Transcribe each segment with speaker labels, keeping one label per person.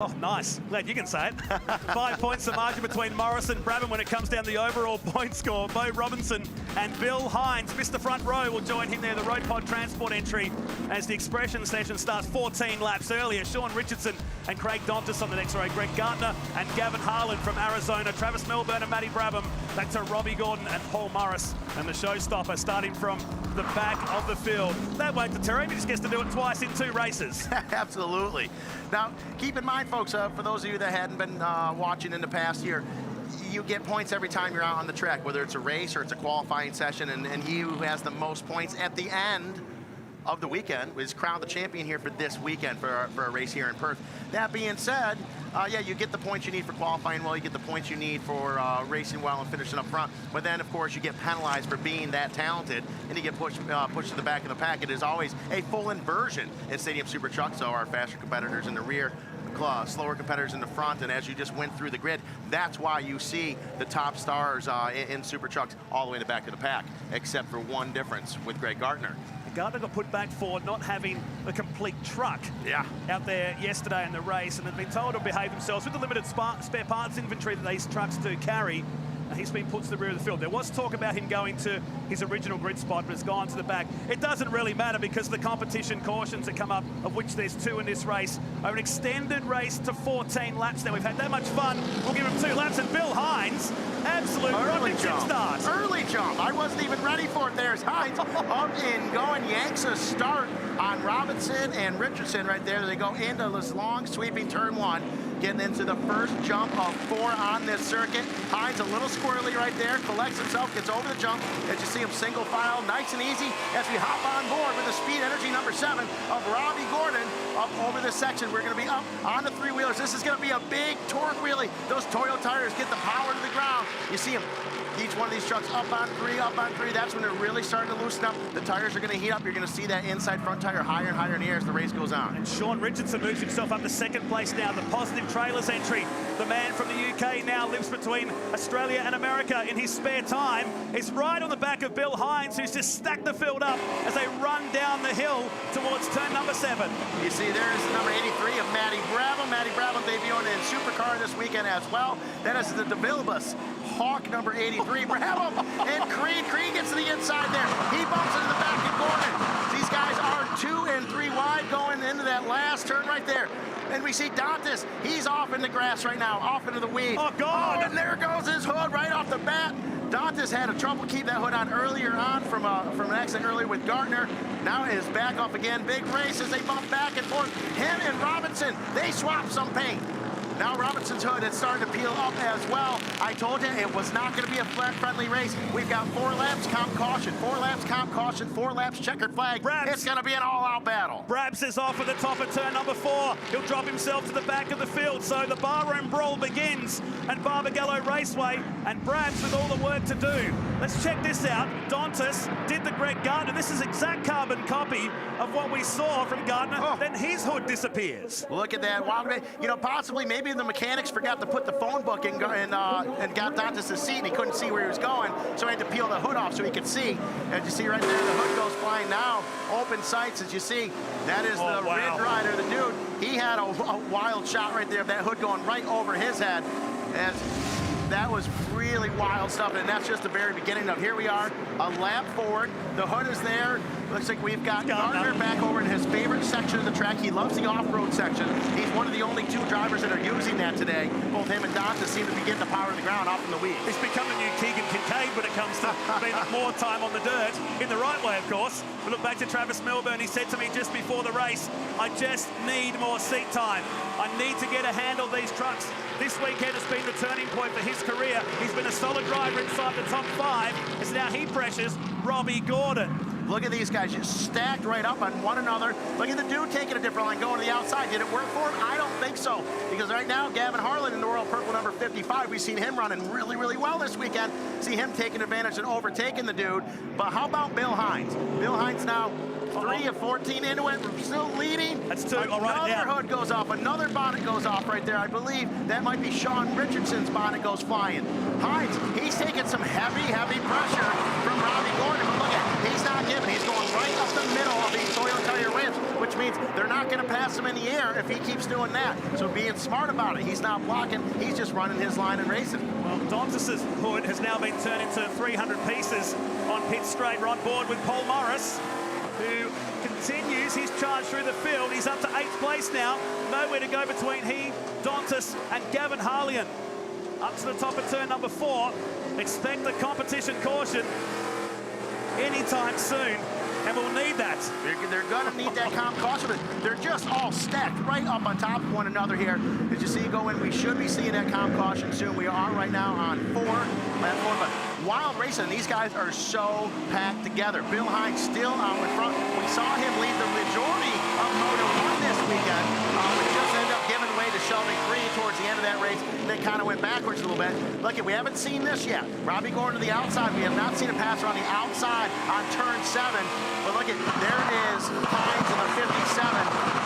Speaker 1: Oh, nice. Glad you can say it. 5 points the margin between Morris and Brabham when it comes down the overall point score. Bo Robinson and Bill Hines, Mr. Front Row, will join him there, the Road Pod Transport entry, as the expression session starts 14 laps earlier. Sean Richardson and Craig Dontis on the next row. Greg Gardner and Gavin Harlan from Arizona. Travis Milburn and Matty Brabham. Back to Robbie Gordon and Paul Morris. And the showstopper starting from the back of the field. That won't deter him. He just gets to do it twice in 2 races.
Speaker 2: Absolutely. Now, keep in mind, folks, for those of you that hadn't been watching in the past year, you get points every time you're out on the track, whether it's a race or it's a qualifying session, and he who has the most points at the end of the weekend is crowned the champion here for this weekend for a race here in Perth. That being said, yeah, you get the points you need for qualifying well, you get the points you need for racing well and finishing up front, but then of course you get penalized for being that talented and you get pushed to the back of the pack. It is always a full inversion in Stadium Super Truck, so our faster competitors in the rear, slower competitors in the front, and as you just went through the grid, that's why you see the top stars in Super Trucks all the way in the back of the pack, except for one difference with Greg Gardner.
Speaker 1: Gardner got put back for not having a complete truck out there yesterday in the race, and had been told to behave themselves with the limited spare parts inventory that these trucks do carry. He's been put to the rear of the field. There was talk about him going to his original grid spot, but it's gone to the back. It doesn't really matter because of the competition cautions that come up, of which there's 2 in this race. Over an extended race to 14 laps now. We've had that much fun. We'll give him 2 laps. And Bill Hines, absolute
Speaker 2: early jump.
Speaker 1: Start.
Speaker 2: Early jump. I wasn't even ready for it. There's Hines up and going. Yanks a start on Robinson and Richardson right there. They go into this long sweeping turn 1. Getting into the first jump of 4 on this circuit. Hines a little squirrely right there, collects himself, gets over the jump. As you see him single file, nice and easy as we hop on board with the Speed Energy number 7 of Robbie Gordon up over this section. We're gonna be up on the 3-wheelers. This is gonna be a big torque wheelie. Those Toyo tires get the power to the ground. You see him, each one of these trucks up on 3, up on 3. That's when they're really starting to loosen up. The tires are gonna heat up. You're gonna see that inside front tire higher and higher in the air as the race goes on.
Speaker 1: And Sean Richardson moves himself up to 2nd place now. The Positive Trailers entry. The man from the UK now lives between Australia and America in his spare time. He's right on the back of Bill Hines, who's just stacked the field up as they run down the hill towards turn number 7.
Speaker 2: You see there's number 83 of Matty Brabham. Matty Brabham debuting in Supercar this weekend as well. That is the DeVilbiss Hawk number 83. Brabham and Creed. Creed gets to the inside there. He bumps into the back of Gordon. These guys are 2 and 3 wide going into that last turn right there. And we see Dontis, he's off in the grass right now, off into the weed.
Speaker 1: Oh, God!
Speaker 2: Oh, and there goes his hood right off the bat. Dontis had a trouble keep that hood on earlier on from an accident earlier with Gardner. Now it is back off again. Big race as they bump back and forth. Him and Robinson, they swap some paint. Now Robinson's hood is starting to peel up as well. I told you it was not going to be a friendly race. We've got 4 laps, comp caution. 4 laps, comp caution. 4 laps, checkered flag.
Speaker 1: Brabs.
Speaker 2: It's going to be an all-out battle.
Speaker 1: Brabs is off at the top of turn number 4. He'll drop himself to the back of the field. So the barroom brawl begins at Barbagallo Raceway, and Brabs with all the work to do. Let's check this out. Dontis did the Greg Gardner. This is exact carbon copy of what we saw from Gardner. Oh. Then his hood disappears.
Speaker 2: Look at that. You know, possibly maybe the mechanics forgot to put the phone book in and got Dontis' seat, and he couldn't see where he was going, so he had to peel the hood off so he could see. As you see right there, the hood goes flying now. Open sights, as you see. That is the Ridge Rider, the dude. He had a wild shot right there of that hood going right over his head. And that was really wild stuff, and that's just the very beginning of, here we are, a lap forward. The hood is there. Looks like we've got Gardner back over in his favorite section of the track. He loves the off-road section. He's one of the only 2 drivers that are using that today. Both him and Dontis seem to be getting the power of the ground off in the weeds.
Speaker 1: He's become the new Keegan Kincaid when it comes to being more time on the dirt, in the right way, of course. We look back to Travis Milburn. He said to me just before the race, I just need more seat time. I need to get a handle of these trucks. This weekend has been the turning point for his career. He's been a solid driver inside the top 5. As now he pressures Robbie Gordon.
Speaker 2: Look at these guys just stacked right up on one another. Look at the dude taking a different line, going to the outside. Did it work for him? I don't think so. Because right now, Gavin Harlan in the Royal Purple number 55, we've seen him running really, really well this weekend. See him taking advantage and overtaking the dude. But how about Bill Hines? Bill Hines now 3 of 14 into it, still leading.
Speaker 1: That's 2.
Speaker 2: Another hood goes off, another bonnet goes off right there. I believe that might be Sean Richardson's bonnet goes flying. Hines, he's taking some heavy, heavy pressure from Robbie Gordon. But look at, he's not giving. He's going right up the middle of these Toyo tire rims. which means they're not going to pass him in the air if he keeps doing that. So being smart about it. He's not blocking. He's just running his line and racing.
Speaker 1: Well, Dontis's hood has now been turned into 300 pieces on pit straight. We're on board with Paul Morris, who continues his charge through the field. He's up to 8th place now. Nowhere to go between he, Dontis, and Gavin Harlian. Up to the top of turn number 4. Expect the competition caution anytime soon, and we'll need that.
Speaker 2: They're going to need that caution, but they're just all stacked right up on top of one another here. As you see go in, we should be seeing that caution soon. We are right now on 4, lap 4, but wild racing. These guys are so packed together. Bill Hines still out in front. We saw him lead the majority of Moto 1 this weekend, but just ended up giving way to Sheldon Green towards the end of that race, and then kind of went backwards a little bit. Look, we haven't seen this yet. Robbie going to the outside. We have not seen a passer on the outside on turn 7. But look at, there is Hines in the 57,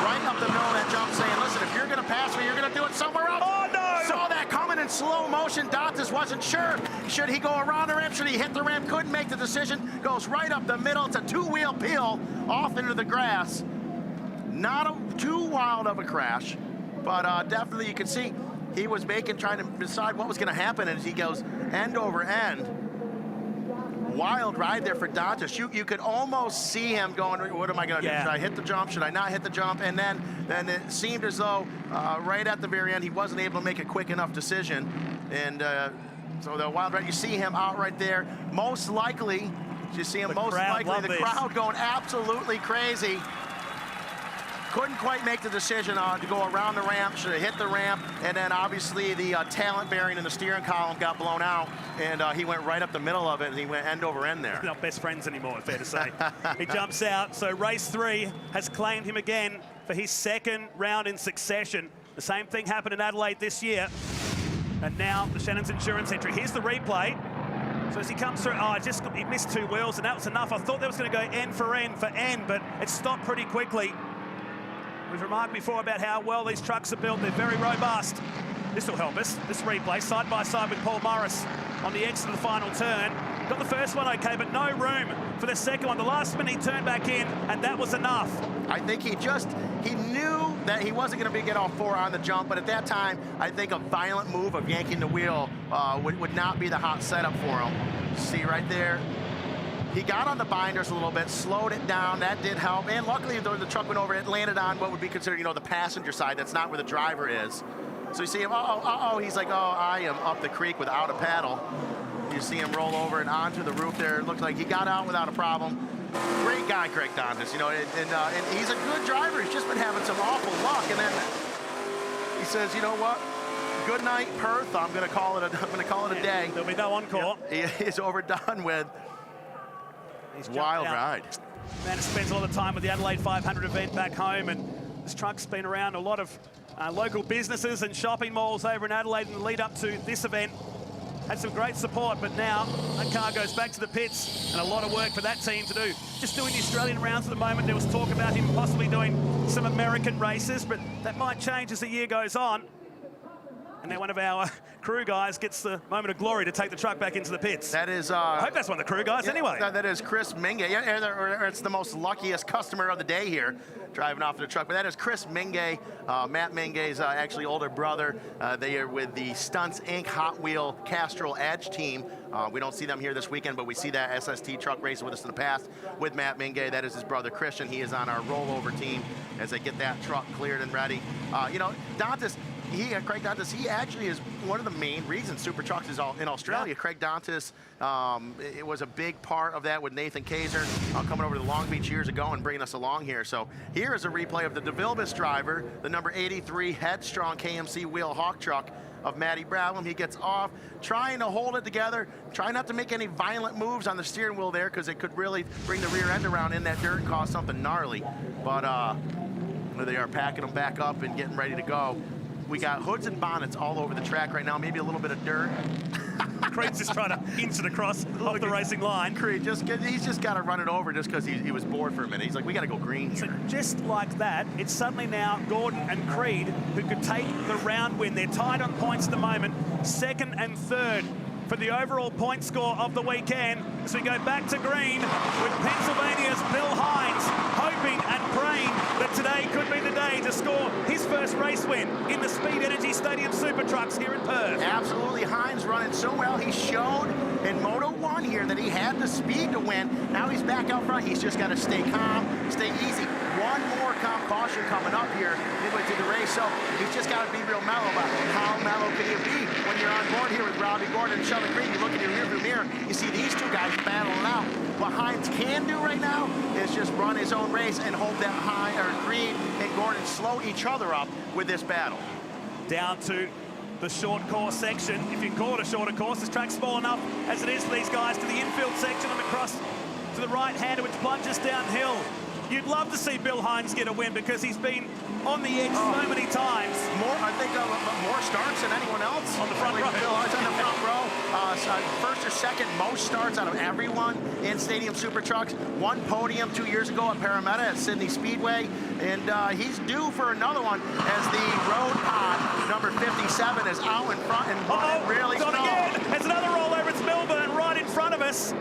Speaker 2: right up the middle of that jump, saying, listen, if you're going to pass me, you're going to do it somewhere else.
Speaker 1: Oh, no!
Speaker 2: Saw that coming in slow motion. Dontis wasn't sure. Should he go around the ramp? Should he hit the ramp? Couldn't make the decision. Goes right up the middle. It's a 2-wheel peel off into the grass. Not too wild of a crash, but definitely you can see he was trying to decide what was going to happen, and as he goes end over end. Wild ride there for Dontis. You could almost see him going, what am I going to do? Should I hit the jump? Should I not hit the jump? And then it seemed as though right at the very end, he wasn't able to make a quick enough decision. And so the wild ride, you see him out right there. Most likely, you see him the crowd going absolutely crazy. Couldn't quite make the decision to go around the ramp, should have hit the ramp, and then obviously the talent bearing in the steering column got blown out, and he went right up the middle of it, and he went end over end there.
Speaker 1: They're not best friends anymore, fair to say. He jumps out, so race 3 has claimed him again for his 2nd round in succession. The same thing happened in Adelaide this year, and now the Shannon's Insurance entry. Here's the replay. So as he comes through, he missed 2 wheels, and that was enough. I thought that was going to go end for end, but it stopped pretty quickly. We've remarked before about how well these trucks are built. They're very robust. This will help us. This replay, side by side with Paul Morris on the exit of the final turn. Got the first one okay, but no room for the second one. The last minute he turned back in, and that was enough. I think he knew that he wasn't going to get all 4 on the jump, but at that time, I think a violent move of yanking the wheel would not be the hot setup for him. See right there? He got on the binders a little bit, slowed it down. That did help. And luckily, the truck went over, it landed on what would be considered, the passenger side. That's not where the driver is. So you see him, he's like, I am up the creek without a paddle. You see him roll over and onto the roof there. It looks like he got out without a problem. Great guy, Craig Dontis, and he's a good driver. He's just been having some awful luck. And then he says, you know what? Good night, Perth. I'm going to call it a day. There'll be no encore.
Speaker 2: Yeah, he is overdone with. Wild ride.
Speaker 1: Man spends a lot of time with the Adelaide 500 event back home, and this truck's been around a lot of local businesses and shopping malls over in Adelaide in the lead up to this event. Had some great support, but now that car goes back to the pits, and a lot of work for that team to do. Just doing the Australian rounds at the moment. There was talk about him possibly doing some American races, but that might change as the year goes on. And then one of our crew guys gets the moment of glory to take the truck back into the pits.
Speaker 2: That is...
Speaker 1: I hope that's one of the crew guys anyway.
Speaker 2: That is Chris Minge. Yeah, it's the most luckiest customer of the day here, driving off the truck. But that is Chris Minge, Matt Minge's actually older brother. They are with the Stunts Inc. Hot Wheel Castrol Edge team. We don't see them here this weekend, but we see that SST truck racing with us in the past with Matt Minge. That is his brother Christian. He is on our rollover team as they get that truck cleared and ready. Dontis, Craig Dontis, he actually is one of the main reasons Super Trucks is in Australia. Yeah. Craig Dontis, it was a big part of that with Nathan Kaiser coming over to Long Beach years ago and bringing us along here. So here is a replay of the DeVilbiss driver, the number 83 Headstrong KMC wheel hawk truck of Matty Bradlam. He gets off, trying to hold it together, try not to make any violent moves on the steering wheel there because it could really bring the rear end around in that dirt and cause something gnarly. But they are packing them back up and getting ready to go. We got hoods and bonnets all over the track right now, maybe a little bit of dirt.
Speaker 1: Craig's just trying to inch it across off the racing line.
Speaker 2: Craig, he's just got to run it over just because he was bored for a minute. He's like, we got to go green here.
Speaker 1: So just like that, it's suddenly now Gordon and Creed who could take the round win. They're tied on points at the moment, 2nd and 3rd for the overall point score of the weekend. as we go back to green with Pennsylvania's Bill Hines hoping and praying that today could be the day to score his first race win in the Speed Energy Stadium Super Trucks here in Perth.
Speaker 2: Absolutely, Hines running so well. He showed in Moto 1 here that he had the speed to win. Now he's back out front. He's just got to stay calm, stay easy. One more comp caution coming up here midway through the race, so he's just got to be real mellow about it. How mellow can you be when you're on board here with Robbie Gordon and Sheldon Creed? You look in your rearview mirror, you see these two guys battling out. What Hines can do right now is just run his own race and hope that Creed and Gordon slow each other up with this battle.
Speaker 1: Down to the short course section. If you can call it a shorter course, this track's small enough as it is for these guys, to the infield section and across to the right-hander, which plunges downhill. You'd love to see Bill Hines get a win because he's been on the edge so many times.
Speaker 2: I think more starts than anyone else.
Speaker 1: On the front row.
Speaker 2: Bill Hines on the front row. First or second most starts out of everyone in Stadium Super Trucks. One podium 2 years ago at Parramatta at Sydney Speedway. And he's due for another one as the road pod number 57 is out in front and running really slow.
Speaker 1: There's another rollover. It's Milburn right in front of us.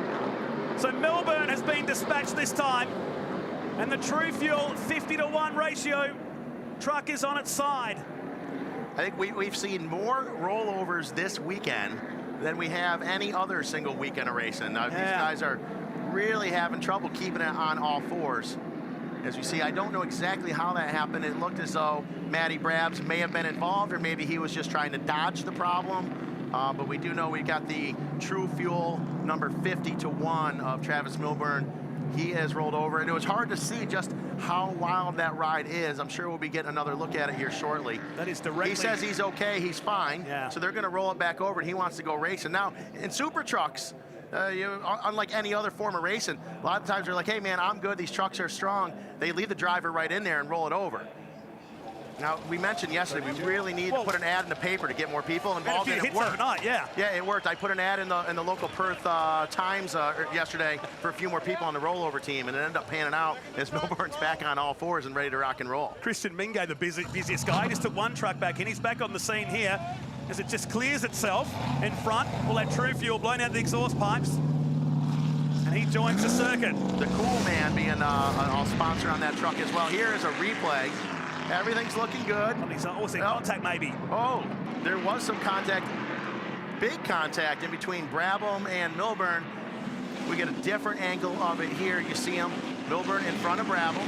Speaker 1: So Milburn has been dispatched this time. And the True Fuel 50-to-1 ratio truck is on its side.
Speaker 2: I think we've seen more rollovers this weekend than we have any other single weekend of racing. Now, these guys are really having trouble keeping it on all fours. As you see, I don't know exactly how that happened. It looked as though Matty Brabs may have been involved, or maybe he was just trying to dodge the problem. But we do know we got the True Fuel number 50-to-1 of Travis Milburn. He has rolled over, and it was hard to see just how wild that ride is. I'm sure we'll be getting another look at it here shortly.
Speaker 1: That is directly...
Speaker 2: He says he's okay, he's fine.
Speaker 1: Yeah.
Speaker 2: So they're going to roll it back over, and he wants to go racing. Now, in Super Trucks, unlike any other form of racing, a lot of times they're like, hey, man, I'm good. These trucks are strong. They leave the driver right in there and roll it over. Now, we mentioned yesterday, we really need to put an ad in the paper to get more people involved, and it worked.
Speaker 1: Yeah,
Speaker 2: it worked. I put an ad in the local Perth Times yesterday for a few more people on the rollover team, and it ended up panning out as Milburn's back on all fours and ready to rock and roll.
Speaker 1: Christian Mingay, the busiest guy, just took one truck back in. He's back on the scene here as it just clears itself in front. All that True Fuel blowing out the exhaust pipes. And he joins the circuit.
Speaker 2: The Cool Man being a sponsor on that truck as well. Here is a replay. Everything's looking good.
Speaker 1: Contact maybe.
Speaker 2: Oh, there was some contact, big contact in between Brabham and Milburn. We get a different angle of it here. You see him, Milburn in front of Brabham.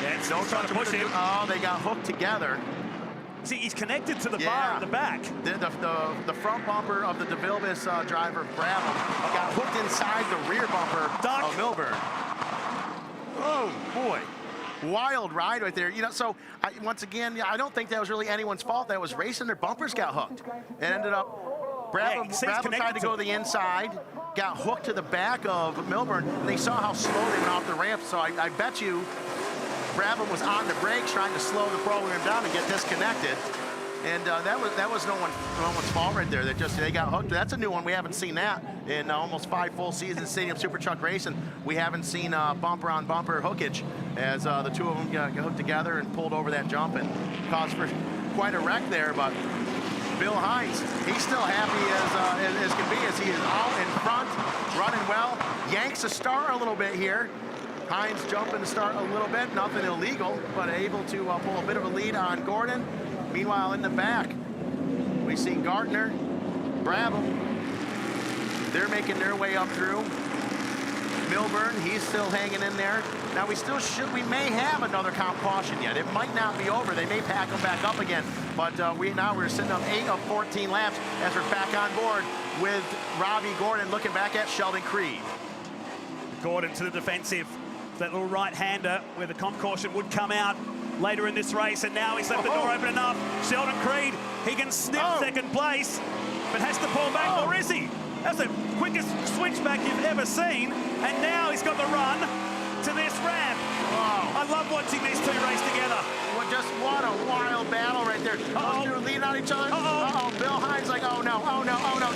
Speaker 1: Yeah, no trying to push him.
Speaker 2: Oh, they got hooked together.
Speaker 1: See, he's connected to the bar at the back.
Speaker 2: The front bumper of the DeVilbiss driver, Brabham, got hooked inside the rear bumper of Milburn. Oh, boy. Wild ride right there. You know, so once again, I don't think that was really anyone's fault. That was racing. Their bumpers got hooked. And ended up, Brabham tried to go to the inside, got hooked to the back of Milburn, and they saw how slow they went off the ramp. So I bet you Brabham was on the brakes trying to slow the program down and get disconnected. And that was no one's fault right there. They got hooked. That's a new one. We haven't seen that in almost 5 full seasons Stadium Super Truck racing. We haven't seen bumper on bumper hookage as the two of them got hooked together and pulled over that jump and caused for quite a wreck there. But Bill Hines, he's still happy as can be as he is out in front, running well. Yanks a start a little bit here. Hines jumping to start a little bit, nothing illegal, but able to pull a bit of a lead on Gordon. Meanwhile, in the back, we see Gardner, Brabham. They're making their way up through. Milburn, he's still hanging in there. Now, we may have another comp caution yet. It might not be over. They may pack them back up again. But we're sitting up 8 of 14 laps as we're back on board with Robbie Gordon looking back at Sheldon Creed.
Speaker 1: Gordon to the defensive. That little right-hander where the comp caution would come out later in this race, and now he's left the door open enough. Sheldon Creed, he can sniff second place, but has to pull back, or is he? That's the quickest switchback you've ever seen, and now he's got the run to this ramp. I love watching these two race together.
Speaker 2: Well, just what a wild battle right there. Those two are leaning on each other. Bill Hines like, oh no,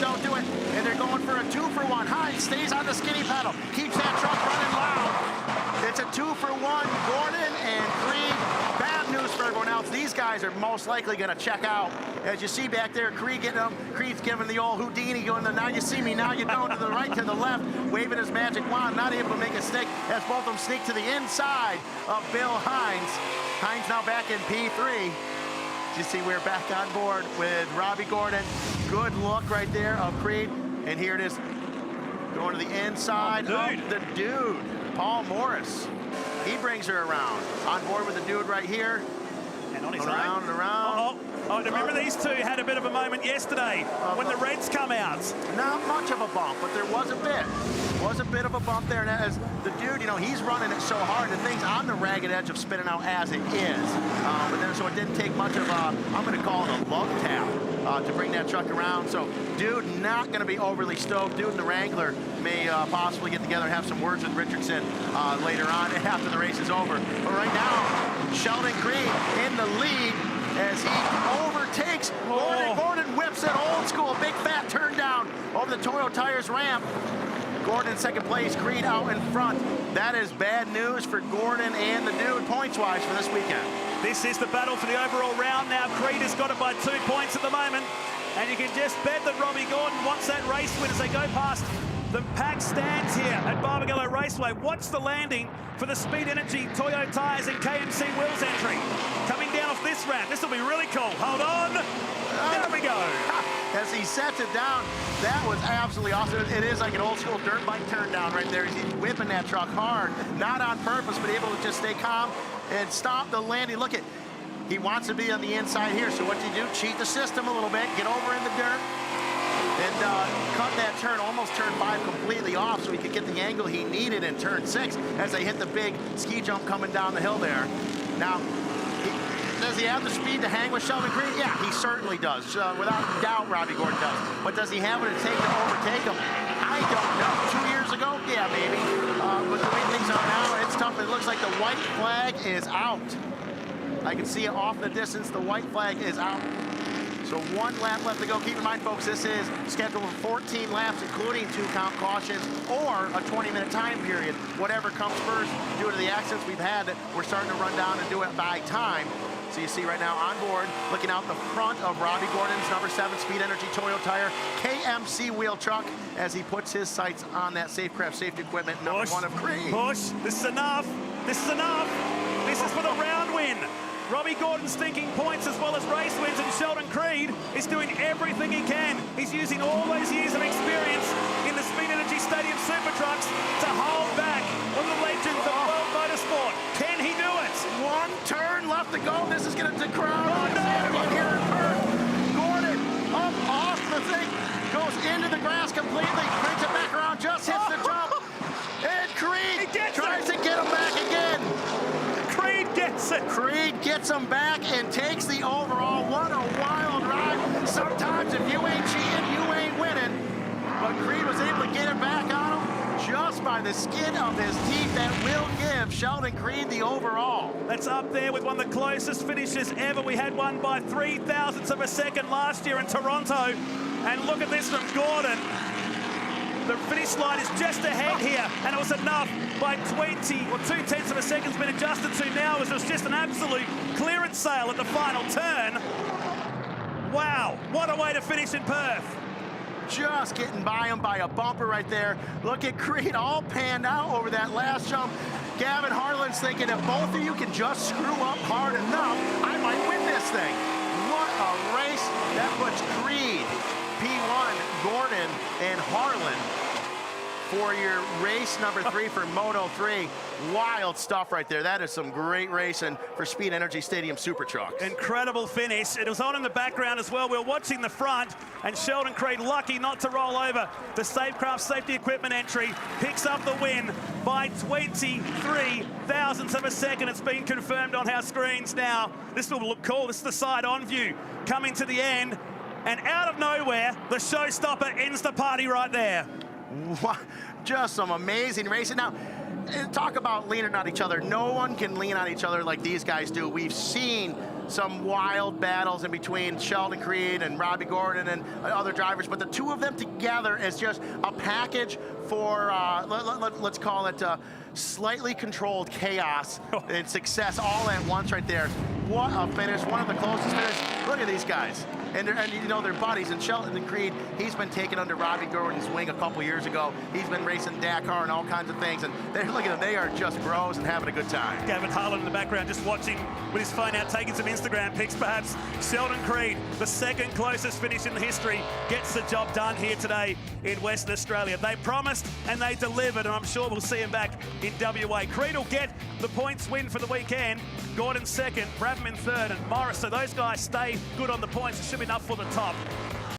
Speaker 2: don't do it. And they're going for a 2-for-1. Hines stays on the skinny pedal, keeps that truck running loud. It's a 2-for-1. Gordon and Creed battle. news for everyone else. These guys are most likely going to check out. As you see back there, Creed getting them. Creed's giving the old Houdini going, now you see me, now you don't, to the right, to the left, waving his magic wand, not able to make a stick as both of them sneak to the inside of Bill Hines. Hines now back in P3. You see we're back on board with Robbie Gordon. Good look right there of Creed. And here it is, going to the inside of the dude, Paul Morris. He brings her around. On board with the dude right here.
Speaker 1: And on his
Speaker 2: around and around.
Speaker 1: Remember these two had a bit of a moment yesterday when the Reds come out.
Speaker 2: Not much of a bump, but there was a bit. Was a bit of a bump there. And as the dude, you know, he's running it so hard, the thing's on the ragged edge of spinning out as it is. But then, so it didn't take much of a, I'm going to call it a love tap to bring that truck around. So dude not going to be overly stoked. Dude and the Wrangler may possibly get together and have some words with Richardson later on after the race is over. But right now, Sheldon Creed in the lead as he overtakes Gordon. Gordon whips it old school, big fat turn down over the Toyo Tires ramp. Gordon in second place, Creed out in front. That is bad news for Gordon and the dude points-wise for this weekend.
Speaker 1: This is the battle for the overall round now. Creed has got it by 2 points at the moment. And you can just bet that Robbie Gordon wants that race win as they go past the pack stands here at Barbagallo Raceway. Watch the landing for the Speed Energy Toyo Tires and KMC Wheels entry. Coming down off this ramp. This will be really cool. Hold on. There we go.
Speaker 2: As he sets it down, that was absolutely awesome. It is like an old school dirt bike turn down right there. He's whipping that truck hard, not on purpose, but able to just stay calm and stop the landing. Look at, he wants to be on the inside here. So what do you do? Cheat the system a little bit, get over in the dirt, and cut that turn, almost turn 5 completely off so he could get the angle he needed in turn 6 as they hit the big ski jump coming down the hill there. Now, does he have the speed to hang with Sheldon Creed? Yeah, he certainly does. Without doubt, Robbie Gordon does. But does he have what it takes to overtake him? I don't know. 2 years ago? Yeah, maybe. But the way things are now, it's tough. It looks like the white flag is out. I can see it off in the distance. The white flag is out. So 1 lap left to go. Keep in mind, folks, this is scheduled for 14 laps, including 2 count cautions or a 20-minute time period. Whatever comes first, due to the accidents we've had, we're starting to run down and do it by time. So you see right now on board, looking out the front of Robbie Gordon's number 7 Speed Energy Toyo Tire KMC wheel truck as he puts his sights on that Safecraft safety equipment, number 1 of Creed.
Speaker 1: Push. This is enough. This is enough. This is for the round win. Robbie Gordon's thinking points as well as race wins, and Sheldon Creed is doing everything he can. He's using all those years of experience in the Speed Energy Stadium Super Trucks to hold back on the legends of world motorsport. Can he do it?
Speaker 2: 1 turn left to go. This is going to crowd.
Speaker 1: Oh, no!
Speaker 2: Here in Perth. Gordon up off the thing, goes into the grass completely, brings it back around, just hits the jump. And Creed tries to get him back again.
Speaker 1: Creed gets it.
Speaker 2: Creed gets him back and takes the overall. What a wild ride. Sometimes if you ain't cheating, you ain't winning. But Creed was able to get it back on him just by the skin of his teeth. That will give Sheldon Creed the overall.
Speaker 1: That's up there with one of the closest finishes ever. We had one by 0.03 of a second last year in Toronto. And look at this from Gordon. The finish line is just ahead here, and it was enough by 20 or 0.2 of a second's been adjusted to now as it was just an absolute clearance sale at the final turn. Wow, what a way to finish in Perth.
Speaker 2: Just getting by him by a bumper right there. Look at Creed all panned out over that last jump. Gavin Harlan's thinking if both of you can just screw up hard enough, I might win this thing. What a race. That puts Creed, P1, Gordon, and Harlan for your race number 3 for Moto 3. Wild stuff right there. That is some great racing for Speed Energy Stadium Super Trucks.
Speaker 1: Incredible finish. It was on in the background as well. We were watching the front, and Sheldon Creed, lucky not to roll over the Safecraft safety equipment entry, picks up the win by 23,000ths of a second. It's been confirmed on our screens now. This will look cool. This is the side-on view coming to the end. And out of nowhere, the showstopper ends the party right there.
Speaker 2: Just some amazing racing. Now, talk about leaning on each other. No one can lean on each other like these guys do. We've seen some wild battles in between Sheldon Creed and Robbie Gordon and other drivers, but the two of them together is just a package for, let's call it slightly controlled chaos and success all at once right there. what a finish, one of the closest finishes. Look at these guys. And you know, their buddies, and Shelton and Creed, he's been taken under Robbie Gordon's wing a couple years ago. He's been racing Dakar and all kinds of things, and look at them, they are just bros and having a good time.
Speaker 1: Gavin Harlan in the background just watching with his phone out, taking some Instagram pics perhaps. Sheldon Creed, the second closest finish in the history, gets the job done here today in Western Australia. They promised and they delivered, and I'm sure we'll see him back in WA. Creed will get the points win for the weekend. Gordon second, Brabham in third, and Morris. So those guys stay good on the points. It should be enough for the top.